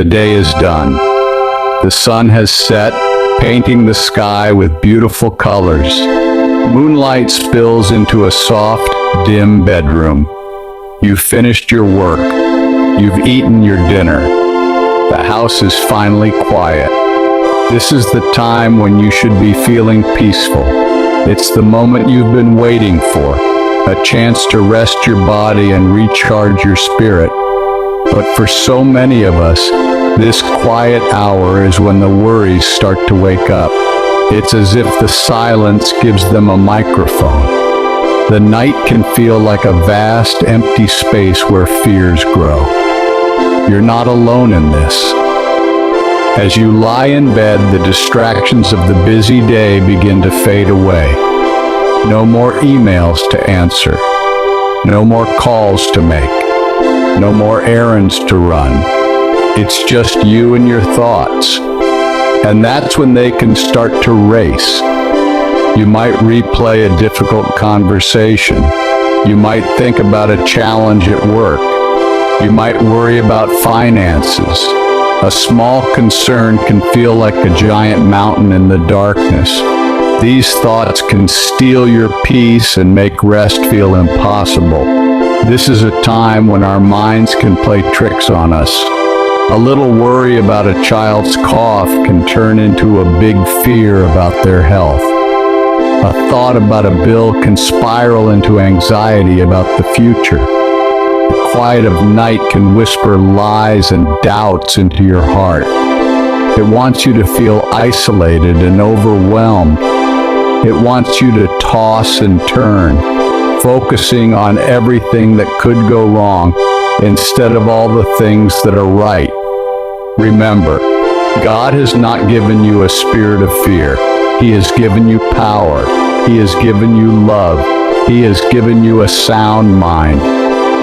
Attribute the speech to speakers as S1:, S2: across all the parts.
S1: The day is done. The sun has set, painting the sky with beautiful colors. Moonlight spills into a soft, dim bedroom. You've finished your work. You've eaten your dinner. The house is finally quiet. This is the time when you should be feeling peaceful. It's the moment you've been waiting for, a chance to rest your body and recharge your spirit. But for so many of us, this quiet hour is when the worries start to wake up. It's as if the silence gives them a microphone. The night can feel like a vast, empty space where fears grow. You're not alone in this. As you lie in bed, the distractions of the busy day begin to fade away. No more emails to answer. No more calls to make. No more errands to run. It's just you and your thoughts. And that's when they can start to race. You might replay a difficult conversation. You might think about a challenge at work. You might worry about finances. A small concern can feel like a giant mountain in the darkness. These thoughts can steal your peace and make rest feel impossible. This is a time when our minds can play tricks on us. A little worry about a child's cough can turn into a big fear about their health. A thought about a bill can spiral into anxiety about the future. The quiet of night can whisper lies and doubts into your heart. It wants you to feel isolated and overwhelmed. It wants you to toss and turn, focusing on everything that could go wrong instead of all the things that are right. Remember, God has not given you a spirit of fear. He has given you power. He has given you love. He has given you a sound mind.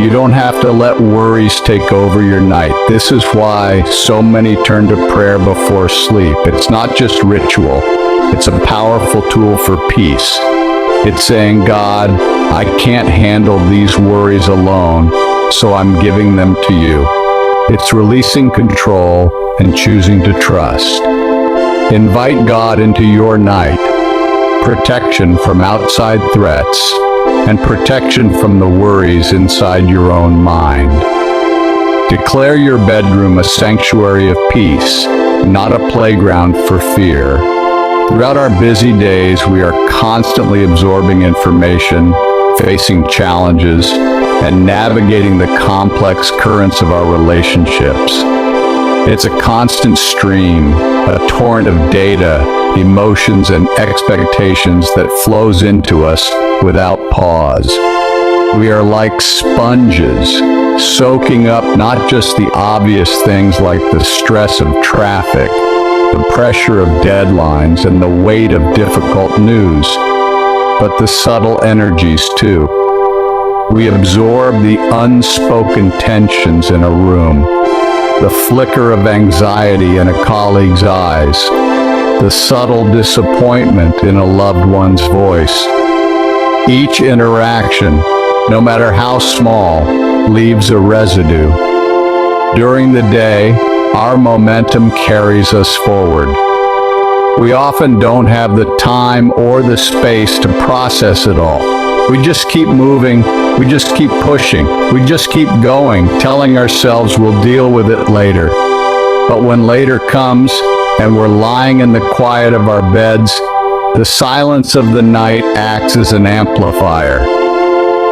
S1: You don't have to let worries take over your night. This is why so many turn to prayer before sleep. It's not just ritual. It's a powerful tool for peace. It's saying, God, I can't handle these worries alone, so I'm giving them to you. It's releasing control and choosing to trust. Invite God into your night. Protection from outside threats and protection from the worries inside your own mind. Declare your bedroom a sanctuary of peace, not a playground for fear. Throughout our busy days, we are constantly absorbing information, facing challenges, and navigating the complex currents of our relationships. It's a constant stream, a torrent of data, emotions, and expectations that flows into us without pause. We are like sponges, soaking up not just the obvious things like the stress of traffic, the pressure of deadlines, and the weight of difficult news, but the subtle energies too. We absorb the unspoken tensions in a room, the flicker of anxiety in a colleague's eyes, the subtle disappointment in a loved one's voice. Each interaction, no matter how small, leaves a residue. During the day, our momentum carries us forward. We often don't have the time or the space to process it all. We just keep moving, we just keep pushing, we just keep going, telling ourselves we'll deal with it later. But when later comes, and we're lying in the quiet of our beds, the silence of the night acts as an amplifier.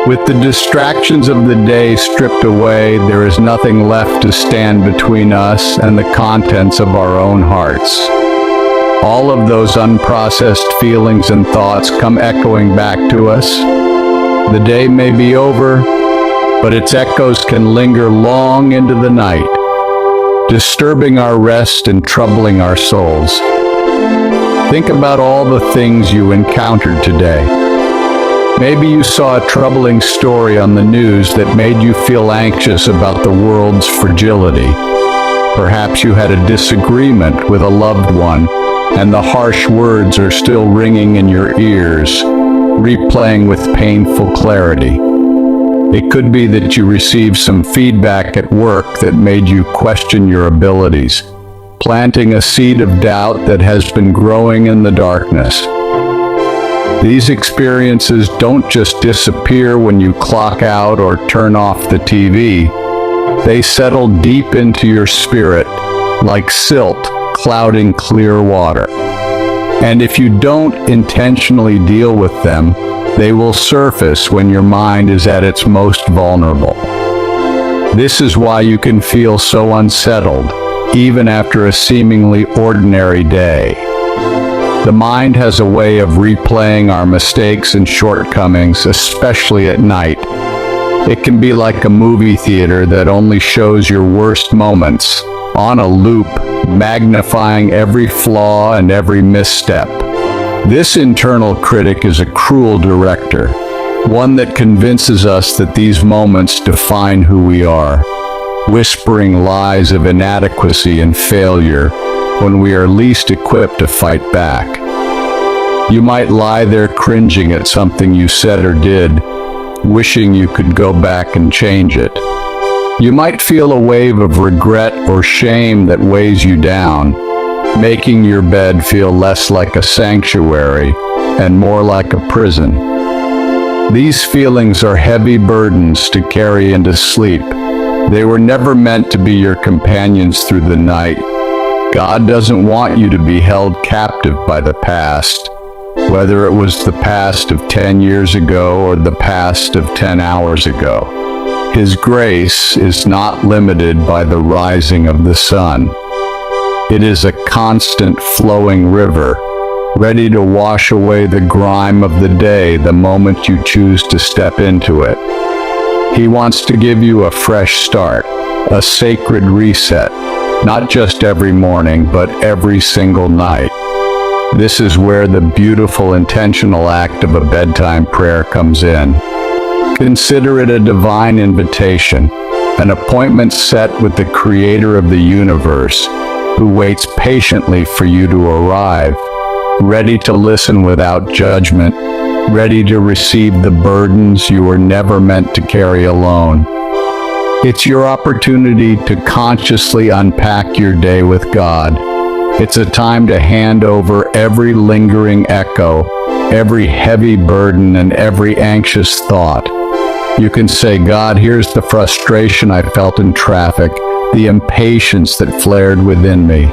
S1: With the distractions of the day stripped away, there is nothing left to stand between us and the contents of our own hearts. All of those unprocessed feelings and thoughts come echoing back to us. The day may be over, but its echoes can linger long into the night, disturbing our rest and troubling our souls. Think about all the things you encountered today. Maybe you saw a troubling story on the news that made you feel anxious about the world's fragility. Perhaps you had a disagreement with a loved one, and the harsh words are still ringing in your ears, replaying with painful clarity. It could be that you received some feedback at work that made you question your abilities, planting a seed of doubt that has been growing in the darkness. These experiences don't just disappear when you clock out or turn off the TV. They settle deep into your spirit, like silt clouding clear water. And if you don't intentionally deal with them, they will surface when your mind is at its most vulnerable. This is why you can feel so unsettled, even after a seemingly ordinary day. The mind has a way of replaying our mistakes and shortcomings, especially at night. It can be like a movie theater that only shows your worst moments, on a loop, magnifying every flaw and every misstep. This internal critic is a cruel director, one that convinces us that these moments define who we are, whispering lies of inadequacy and failure when we are least equipped to fight back. You might lie there cringing at something you said or did, wishing you could go back and change it. You might feel a wave of regret or shame that weighs you down, making your bed feel less like a sanctuary and more like a prison. These feelings are heavy burdens to carry into sleep. They were never meant to be your companions through the night. God doesn't want you to be held captive by the past, whether it was the past of 10 years ago or the past of 10 hours ago. His grace is not limited by the rising of the sun. It is a constant flowing river, ready to wash away the grime of the day the moment you choose to step into it. He wants to give you a fresh start, a sacred reset, not just every morning, but every single night. This is where the beautiful intentional act of a bedtime prayer comes in. Consider it a divine invitation, an appointment set with the Creator of the universe, who waits patiently for you to arrive, ready to listen without judgment, ready to receive the burdens you were never meant to carry alone. It's your opportunity to consciously unpack your day with God. It's a time to hand over every lingering echo, every heavy burden, and every anxious thought. You can say, God, here's the frustration I felt in traffic, the impatience that flared within me.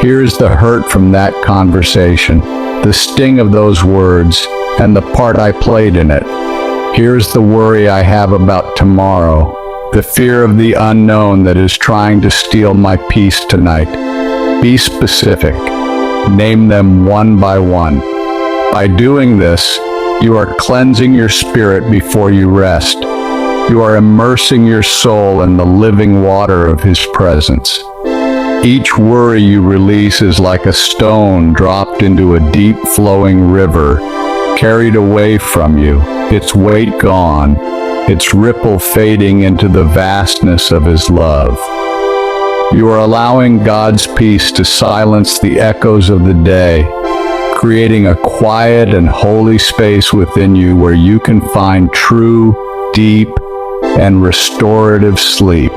S1: Here's the hurt from that conversation, the sting of those words, and the part I played in it. Here's the worry I have about tomorrow, the fear of the unknown that is trying to steal my peace tonight. Be specific. Name them one by one. By doing this, you are cleansing your spirit before you rest. You are immersing your soul in the living water of His presence. Each worry you release is like a stone dropped into a deep flowing river, carried away from you, its weight gone, its ripple fading into the vastness of His love. You are allowing God's peace to silence the echoes of the day, creating a quiet and holy space within you where you can find true, deep, and restorative sleep.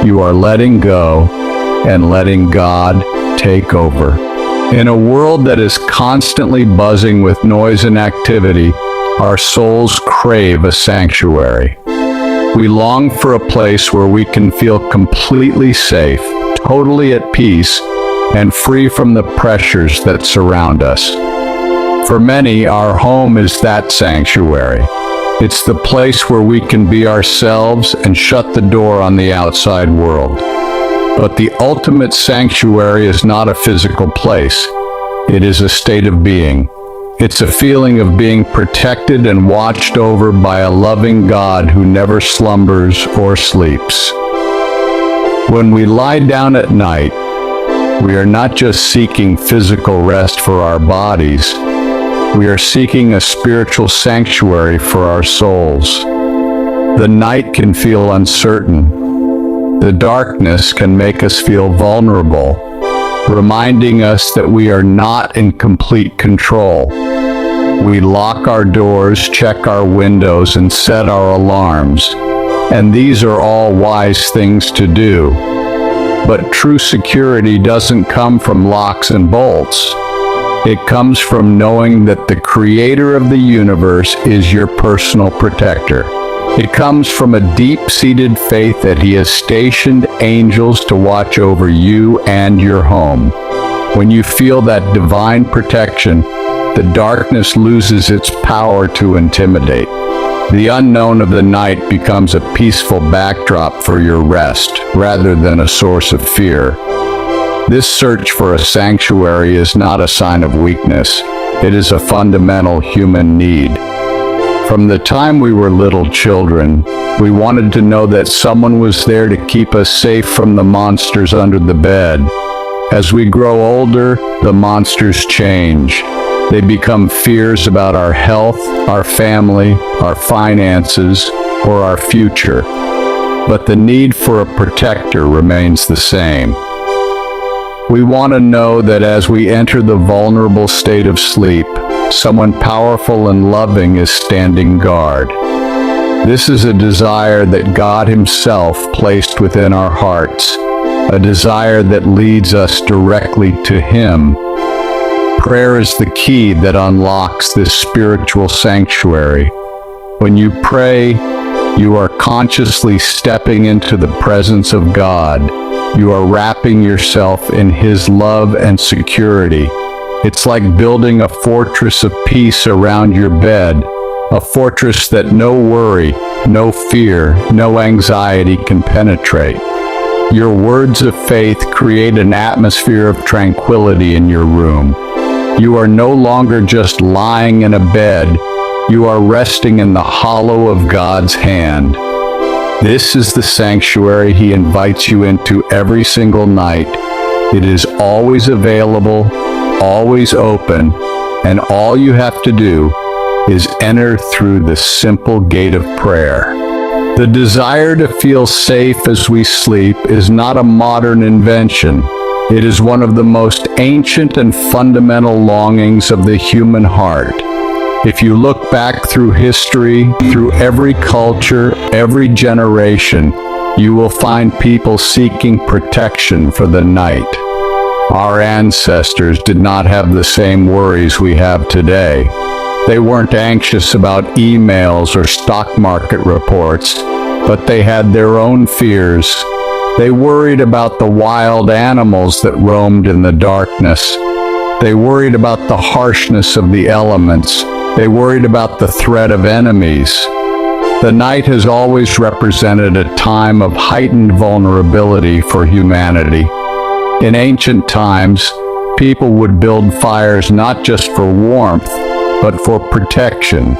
S1: You are letting go and letting God take over. In a world that is constantly buzzing with noise and activity, our souls crave a sanctuary. We long for a place where we can feel completely safe, totally at peace, and free from the pressures that surround us. For many, our home is that sanctuary. It's the place where we can be ourselves and shut the door on the outside world. But the ultimate sanctuary is not a physical place. It is a state of being. It's a feeling of being protected and watched over by a loving God who never slumbers or sleeps. When we lie down at night, we are not just seeking physical rest for our bodies. We are seeking a spiritual sanctuary for our souls. The night can feel uncertain. The darkness can make us feel vulnerable, reminding us that we are not in complete control. We lock our doors, check our windows, and set our alarms. And these are all wise things to do. But true security doesn't come from locks and bolts. It comes from knowing that the Creator of the universe is your personal protector. It comes from a deep-seated faith that He has stationed angels to watch over you and your home. When you feel that divine protection, the darkness loses its power to intimidate. The unknown of the night becomes a peaceful backdrop for your rest, rather than a source of fear. This search for a sanctuary is not a sign of weakness. It is a fundamental human need. From the time we were little children, we wanted to know that someone was there to keep us safe from the monsters under the bed. As we grow older, the monsters change. They become fears about our health, our family, our finances, or our future. But the need for a protector remains the same. We want to know that as we enter the vulnerable state of sleep, someone powerful and loving is standing guard. This is a desire that God Himself placed within our hearts, a desire that leads us directly to Him. Prayer is the key that unlocks this spiritual sanctuary. When you pray, you are consciously stepping into the presence of God. You are wrapping yourself in His love and security. It's like building a fortress of peace around your bed, a fortress that no worry, no fear, no anxiety can penetrate. Your words of faith create an atmosphere of tranquility in your room. You are no longer just lying in a bed. You are resting in the hollow of God's hand. This is the sanctuary He invites you into every single night. It is always available, always open, and all you have to do is enter through the simple gate of prayer. The desire to feel safe as we sleep is not a modern invention. It is one of the most ancient and fundamental longings of the human heart. If you look back through history, through every culture, every generation, you will find people seeking protection for the night. Our ancestors did not have the same worries we have today. They weren't anxious about emails or stock market reports, but they had their own fears. They worried about the wild animals that roamed in the darkness. They worried about the harshness of the elements. They worried about the threat of enemies. The night has always represented a time of heightened vulnerability for humanity. In ancient times, people would build fires not just for warmth, but for protection,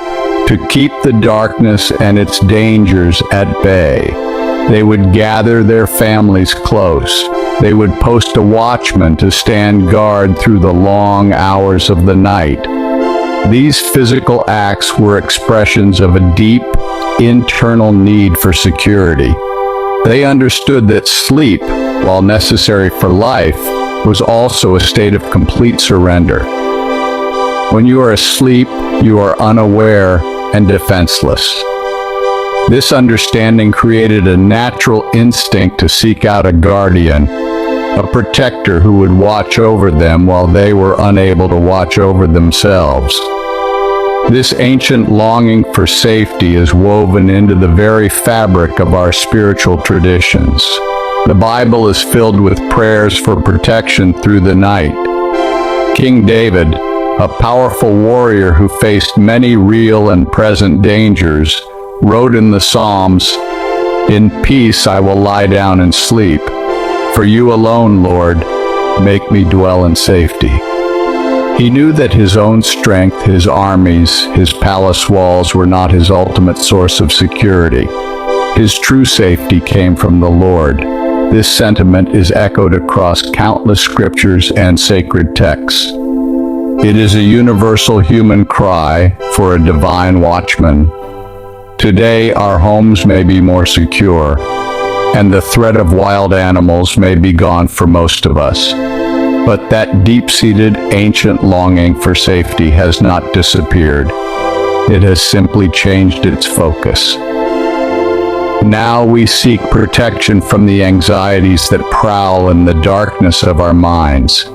S1: to keep the darkness and its dangers at bay. They would gather their families close. They would post a watchman to stand guard through the long hours of the night. These physical acts were expressions of a deep, internal need for security. They understood that sleep, while necessary for life, was also a state of complete surrender. When you are asleep, you are unaware and defenseless. This understanding created a natural instinct to seek out a guardian, a protector who would watch over them while they were unable to watch over themselves. This ancient longing for safety is woven into the very fabric of our spiritual traditions. The Bible is filled with prayers for protection through the night. King David, a powerful warrior who faced many real and present dangers, wrote in the Psalms, "In peace I will lie down and sleep. For you alone, Lord, make me dwell in safety." He knew that his own strength, his armies, his palace walls were not his ultimate source of security. His true safety came from the Lord. This sentiment is echoed across countless scriptures and sacred texts. It is a universal human cry for a divine watchman. Today, our homes may be more secure, and the threat of wild animals may be gone for most of us. But that deep-seated ancient longing for safety has not disappeared. It has simply changed its focus. Now we seek protection from the anxieties that prowl in the darkness of our minds.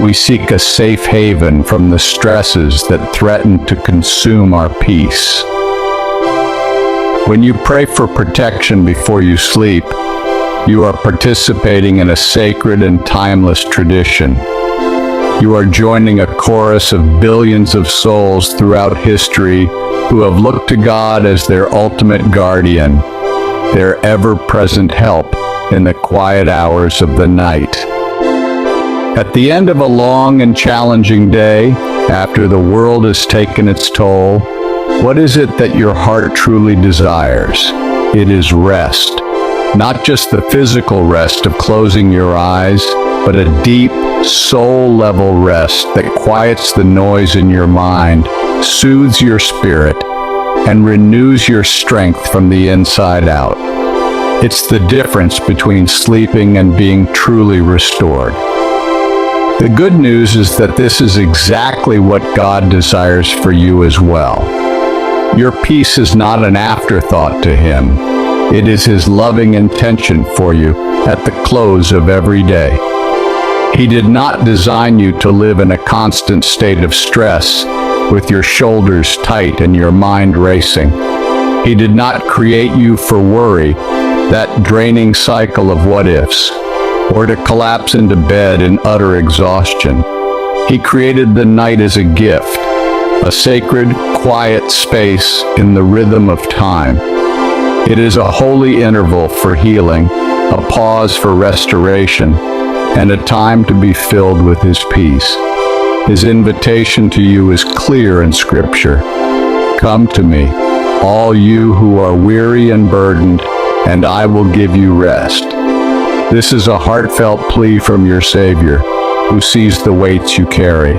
S1: We seek a safe haven from the stresses that threaten to consume our peace. When you pray for protection before you sleep, you are participating in a sacred and timeless tradition. You are joining a chorus of billions of souls throughout history who have looked to God as their ultimate guardian, their ever-present help in the quiet hours of the night. At the end of a long and challenging day, after the world has taken its toll, what is it that your heart truly desires? It is rest. Not just the physical rest of closing your eyes, but a deep, soul-level rest that quiets the noise in your mind, soothes your spirit, and renews your strength from the inside out. It's the difference between sleeping and being truly restored. The good news is that this is exactly what God desires for you as well. Your peace is not an afterthought to Him. It is His loving intention for you at the close of every day. He did not design you to live in a constant state of stress, with your shoulders tight and your mind racing. He did not create you for worry, that draining cycle of what-ifs, or to collapse into bed in utter exhaustion. He created the night as a gift, a sacred, quiet space in the rhythm of time. It is a holy interval for healing, a pause for restoration, and a time to be filled with His peace. His invitation to you is clear in Scripture. Come to me, all you who are weary and burdened, and I will give you rest. This is a heartfelt plea from your Savior, who sees the weights you carry.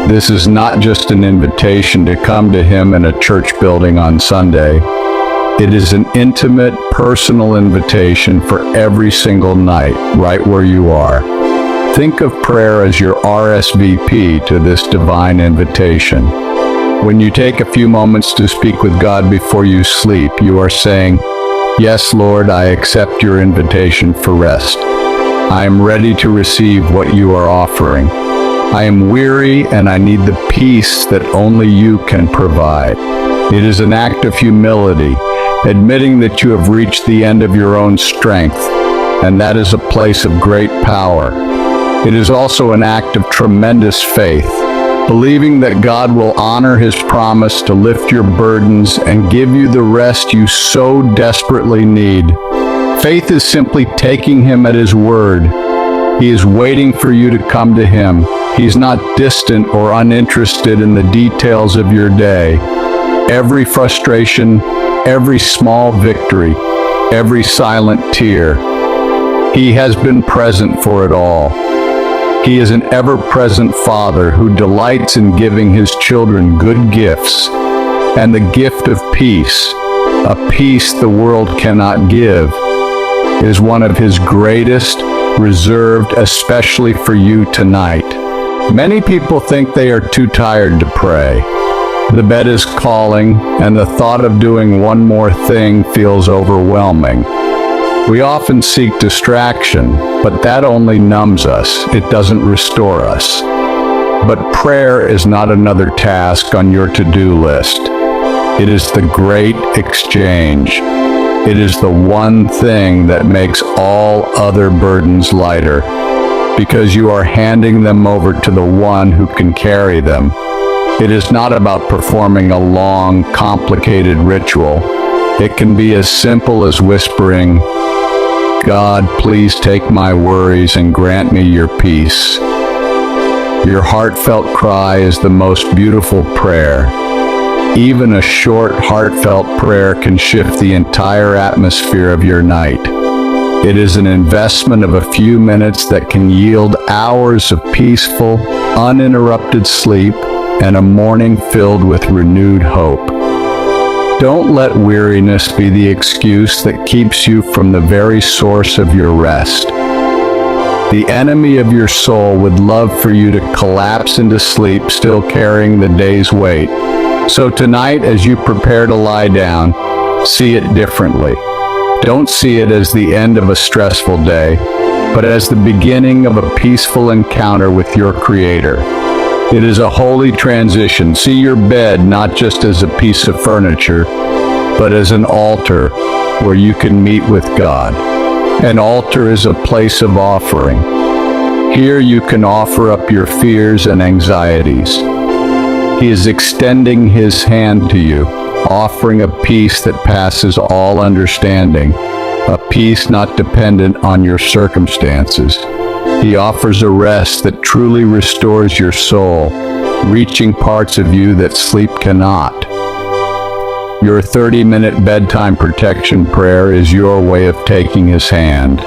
S1: This is not just an invitation to come to Him in a church building on Sunday. It is an intimate, personal invitation for every single night, right where you are. Think of prayer as your RSVP to this divine invitation. When you take a few moments to speak with God before you sleep, you are saying, "Yes, Lord, I accept your invitation for rest. I am ready to receive what you are offering. I am weary and I need the peace that only you can provide." It is an act of humility, admitting that you have reached the end of your own strength, and that is a place of great power. It is also an act of tremendous faith, believing that God will honor His promise to lift your burdens and give you the rest you so desperately need. Faith is simply taking Him at His word. He is waiting for you to come to Him. He's not distant or uninterested in the details of your day. Every frustration, every small victory, every silent tear, He has been present for it all. He is an ever-present Father who delights in giving His children good gifts, and the gift of peace, a peace the world cannot give, is one of His greatest, reserved especially for you tonight. Many people think they are too tired to pray. The bed is calling, and the thought of doing one more thing feels overwhelming. We often seek distraction, but that only numbs us. It doesn't restore us. But prayer is not another task on your to-do list. It is the great exchange. It is the one thing that makes all other burdens lighter, because you are handing them over to the one who can carry them. It is not about performing a long, complicated ritual. It can be as simple as whispering, "God, please take my worries and grant me your peace." Your heartfelt cry is the most beautiful prayer. Even a short, heartfelt prayer can shift the entire atmosphere of your night. It is an investment of a few minutes that can yield hours of peaceful, uninterrupted sleep and a morning filled with renewed hope. Don't let weariness be the excuse that keeps you from the very source of your rest. The enemy of your soul would love for you to collapse into sleep, still carrying the day's weight. So tonight, as you prepare to lie down, see it differently. Don't see it as the end of a stressful day, but as the beginning of a peaceful encounter with your Creator. It is a holy transition. See your bed not just as a piece of furniture, but as an altar where you can meet with God. An altar is a place of offering. Here you can offer up your fears and anxieties. He is extending His hand to you, offering a peace that passes all understanding, a peace not dependent on your circumstances. He offers a rest that truly restores your soul, reaching parts of you that sleep cannot. Your 30-minute bedtime protection prayer is your way of taking His hand.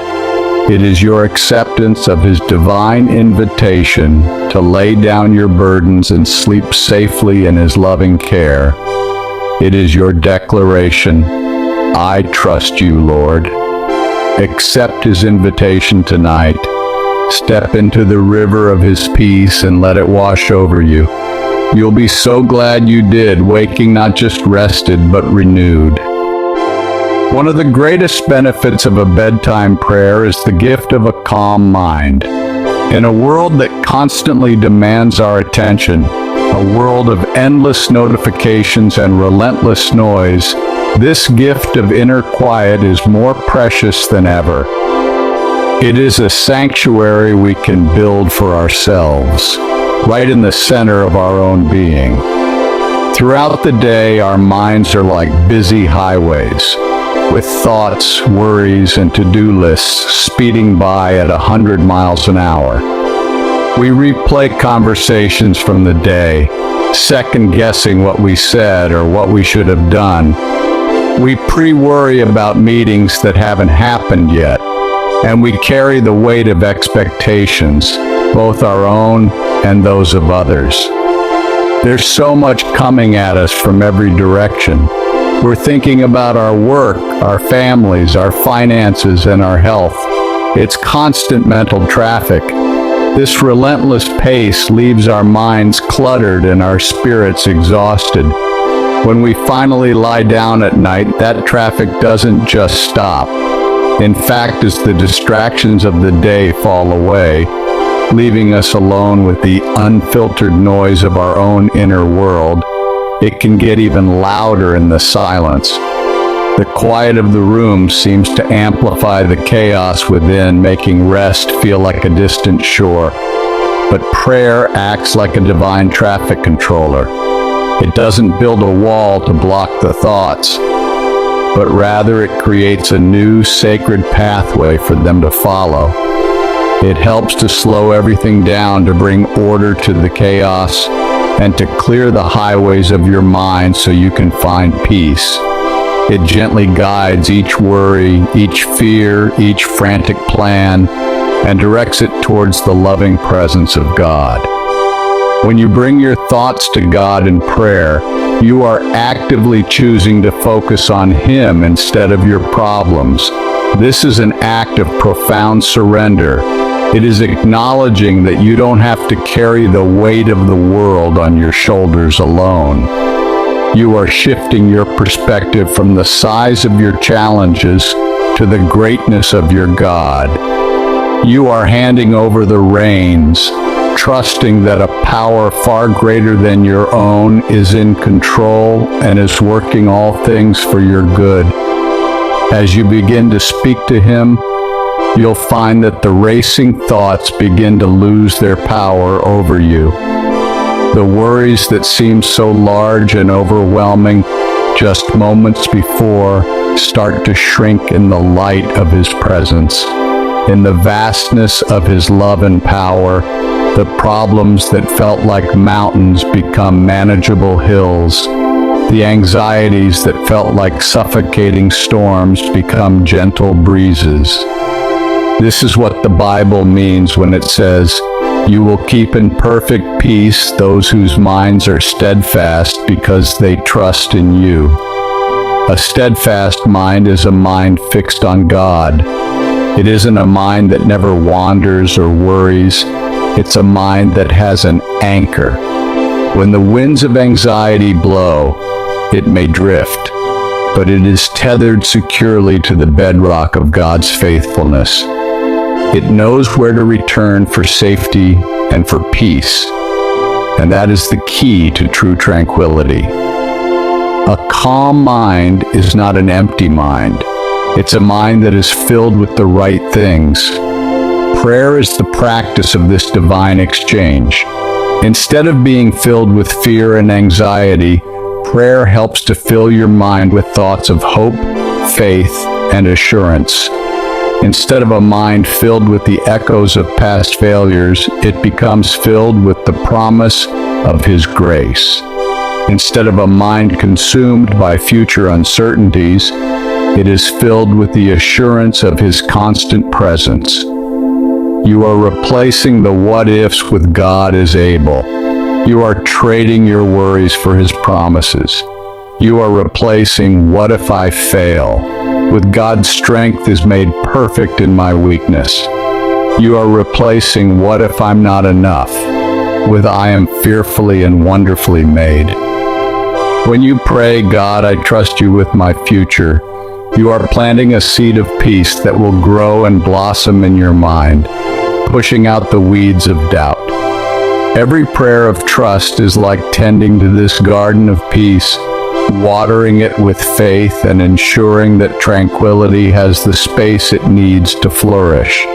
S1: It is your acceptance of His divine invitation to lay down your burdens and sleep safely in His loving care. It is your declaration, I trust you, Lord. Accept His invitation tonight. Step into the river of His peace and let it wash over you. You'll be so glad you did, waking not just rested, but renewed. One of the greatest benefits of a bedtime prayer is the gift of a calm mind. In a world that constantly demands our attention, a world of endless notifications and relentless noise, this gift of inner quiet is more precious than ever. It is a sanctuary we can build for ourselves, right in the center of our own being. Throughout the day, our minds are like busy highways, with thoughts, worries, and to-do lists speeding by at 100 miles an hour. We replay conversations from the day, second-guessing what we said or what we should have done. We pre-worry about meetings that haven't happened yet, and we carry the weight of expectations, both our own and those of others. There's so much coming at us from every direction. We're thinking about our work, our families, our finances, and our health. It's constant mental traffic. This relentless pace leaves our minds cluttered and our spirits exhausted. When we finally lie down at night, that traffic doesn't just stop. In fact, as the distractions of the day fall away, leaving us alone with the unfiltered noise of our own inner world, it can get even louder in the silence. The quiet of the room seems to amplify the chaos within, making rest feel like a distant shore. But prayer acts like a divine traffic controller. It doesn't build a wall to block the thoughts, but rather it creates a new sacred pathway for them to follow. It helps to slow everything down, to bring order to the chaos, and to clear the highways of your mind so you can find peace. It gently guides each worry, each fear, each frantic plan, and directs it towards the loving presence of God. When you bring your thoughts to God in prayer, you are actively choosing to focus on Him instead of your problems. This is an act of profound surrender. It is acknowledging that you don't have to carry the weight of the world on your shoulders alone. You are shifting your perspective from the size of your challenges to the greatness of your God. You are handing over the reins, trusting that a power far greater than your own is in control and is working all things for your good. As you begin to speak to Him, you'll find that the racing thoughts begin to lose their power over you. The worries that seemed so large and overwhelming just moments before start to shrink in the light of His presence. In the vastness of His love and power, the problems that felt like mountains become manageable hills. The anxieties that felt like suffocating storms become gentle breezes. This is what the Bible means when it says, "You will keep in perfect peace those whose minds are steadfast because they trust in you." A steadfast mind is a mind fixed on God. It isn't a mind that never wanders or worries. It's a mind that has an anchor. When the winds of anxiety blow, it may drift, but it is tethered securely to the bedrock of God's faithfulness. It knows where to return for safety and for peace, and that is the key to true tranquility. A calm mind is not an empty mind. It's a mind that is filled with the right things. Prayer is the practice of this divine exchange. Instead of being filled with fear and anxiety, prayer helps to fill your mind with thoughts of hope, faith, and assurance. Instead of a mind filled with the echoes of past failures, it becomes filled with the promise of His grace. Instead of a mind consumed by future uncertainties, it is filled with the assurance of His constant presence. You are replacing the what-ifs with God is able. You are trading your worries for His promises. You are replacing what if I fail with God's strength is made perfect in my weakness. You are replacing what if I'm not enough with I am fearfully and wonderfully made. When you pray, God, I trust you with my future, you are planting a seed of peace that will grow and blossom in your mind, pushing out the weeds of doubt. Every prayer of trust is like tending to this garden of peace, watering it with faith and ensuring that tranquility has the space it needs to flourish.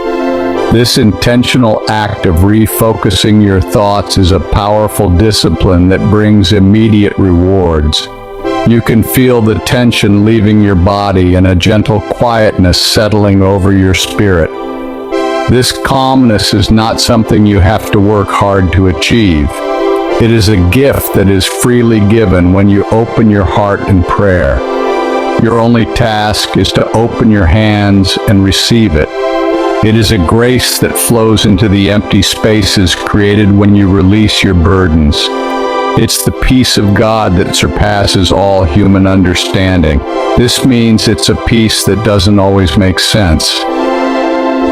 S1: This intentional act of refocusing your thoughts is a powerful discipline that brings immediate rewards. You can feel the tension leaving your body and a gentle quietness settling over your spirit. This calmness is not something you have to work hard to achieve. It is a gift that is freely given when you open your heart in prayer. Your only task is to open your hands and receive it. It is a grace that flows into the empty spaces created when you release your burdens. It's the peace of God that surpasses all human understanding. This means it's a peace that doesn't always make sense.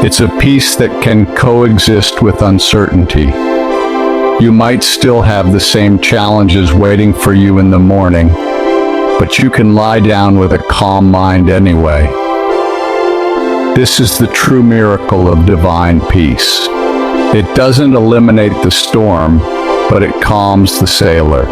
S1: It's a peace that can coexist with uncertainty. You might still have the same challenges waiting for you in the morning, but you can lie down with a calm mind anyway. This is the true miracle of divine peace. It doesn't eliminate the storm, but it calms the sailor.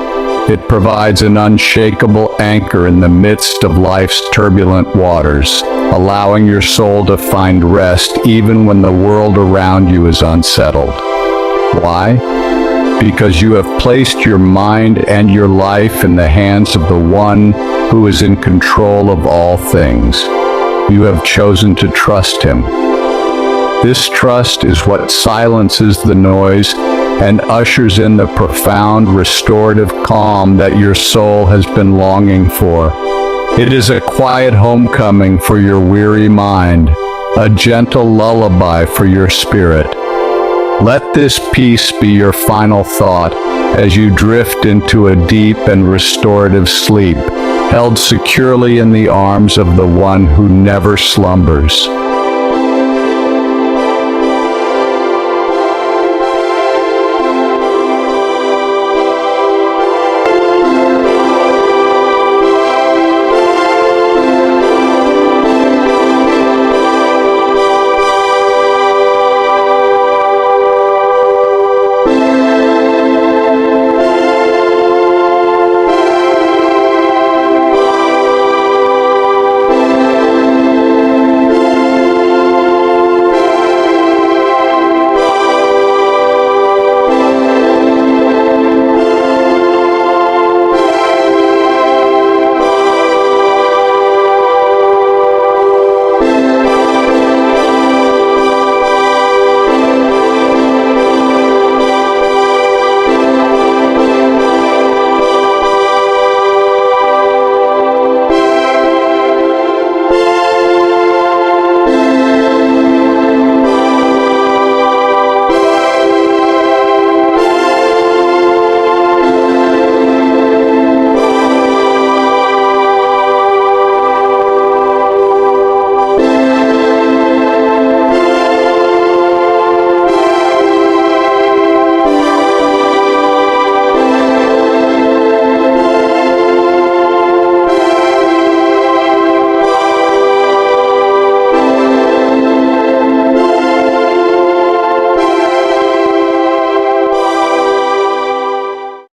S1: It provides an unshakable anchor in the midst of life's turbulent waters, allowing your soul to find rest even when the world around you is unsettled. Why? Because you have placed your mind and your life in the hands of the one who is in control of all things. You have chosen to trust Him. This trust is what silences the noise and ushers in the profound restorative calm that your soul has been longing for. It is a quiet homecoming for your weary mind, a gentle lullaby for your spirit. Let this peace be your final thought as you drift into a deep and restorative sleep, held securely in the arms of the one who never slumbers.